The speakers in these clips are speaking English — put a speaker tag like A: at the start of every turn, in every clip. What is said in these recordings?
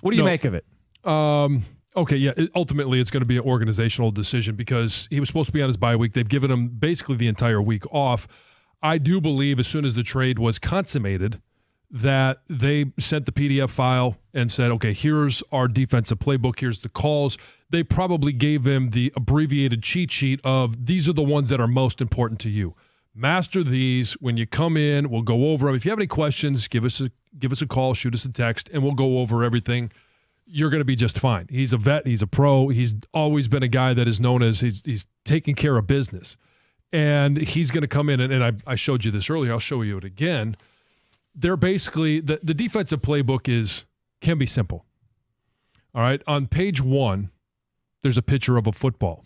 A: What do you make of it?
B: Okay, yeah. Ultimately, it's going to be an organizational decision because he was supposed to be on his bye week. They've given him basically the entire week off. I do believe as soon as the trade was consummated that they sent the PDF file and said, okay, here's our defensive playbook. Here's the calls. They probably gave him the abbreviated cheat sheet of these are the ones that are most important to you. Master these. When you come in, we'll go over them. If you have any questions, give us a call, shoot us a text, and we'll go over everything. You're going to be just fine. He's a vet. He's a pro. He's always been a guy that is known as he's taking care of business. And he's going to come in, and I showed you this earlier. I'll show you it again. They're basically, the defensive playbook can be simple. All right? On page 1, there's a picture of a football.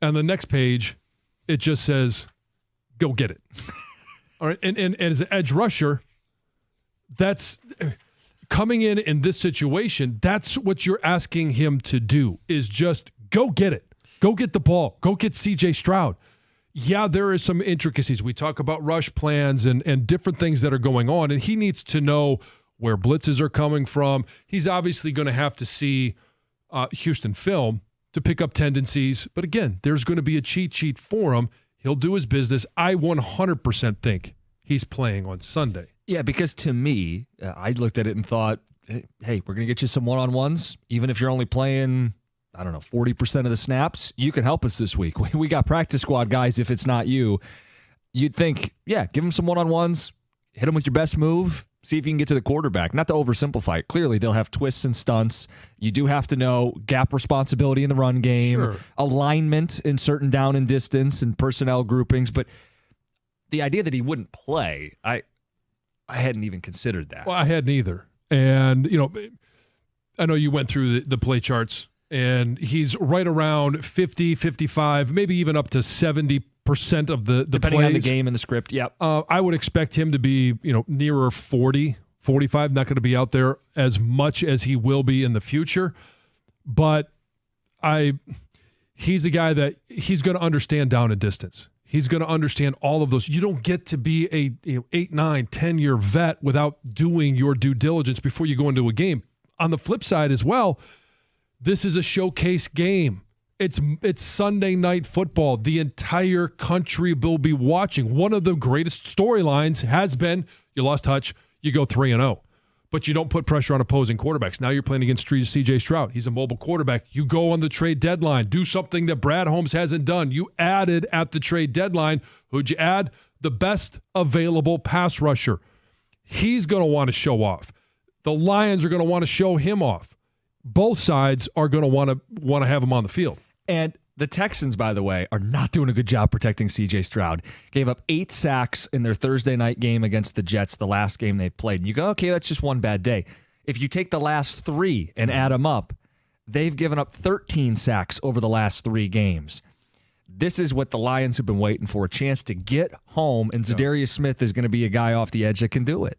B: On the next page, it just says, go get it. All right? And as an edge rusher, that's coming in this situation, that's what you're asking him to do, is just go get it. Go get the ball. Go get C.J. Stroud. Yeah, there is some intricacies. We talk about rush plans and different things that are going on, and he needs to know where blitzes are coming from. He's obviously going to have to see Houston film to pick up tendencies. But again, there's going to be a cheat sheet for him. He'll do his business. I 100% think he's playing on Sunday.
A: Yeah, because to me, I looked at it and thought, hey, we're going to get you some one-on-ones, even if you're only playing, 40% of the snaps. You can help us this week. We got practice squad guys if it's not you. You'd think, yeah, give them some one-on-ones, hit them with your best move, see if you can get to the quarterback. Not to oversimplify it. Clearly, they'll have twists and stunts. You do have to know gap responsibility in the run game, alignment in certain down and distance and personnel groupings. But the idea that he wouldn't play, I hadn't even considered that.
B: Well, I hadn't either. And, I know you went through the play charts, and he's right around 50, 55, maybe even up to 70% of the
A: depending
B: plays.
A: On the game and the script, yep.
B: I would expect him to be, nearer 40, 45, not going to be out there as much as he will be in the future. But he's a guy that he's going to understand down and distance. He's going to understand all of those. You don't get to be a 8, 9, 10-year vet without doing your due diligence before you go into a game. On the flip side as well, this is a showcase game. It's Sunday night football. The entire country will be watching. One of the greatest storylines has been you lost touch, you go 3-0. But you don't put pressure on opposing quarterbacks. Now you're playing against C.J. Stroud. He's a mobile quarterback. You go on the trade deadline. Do something that Brad Holmes hasn't done. You added at the trade deadline. Who'd you add? The best available pass rusher. He's going to want to show off. The Lions are going to want to show him off. Both sides are going to want to have him on the field.
A: And the Texans, by the way, are not doing a good job protecting C.J. Stroud. Gave up 8 sacks in their Thursday night game against the Jets, the last game they played. And you go, okay, that's just one bad day. If you take the last 3 and add them up, they've given up 13 sacks over the last 3 games. This is what the Lions have been waiting for, a chance to get home, and Za'Darius Smith is going to be a guy off the edge that can do it.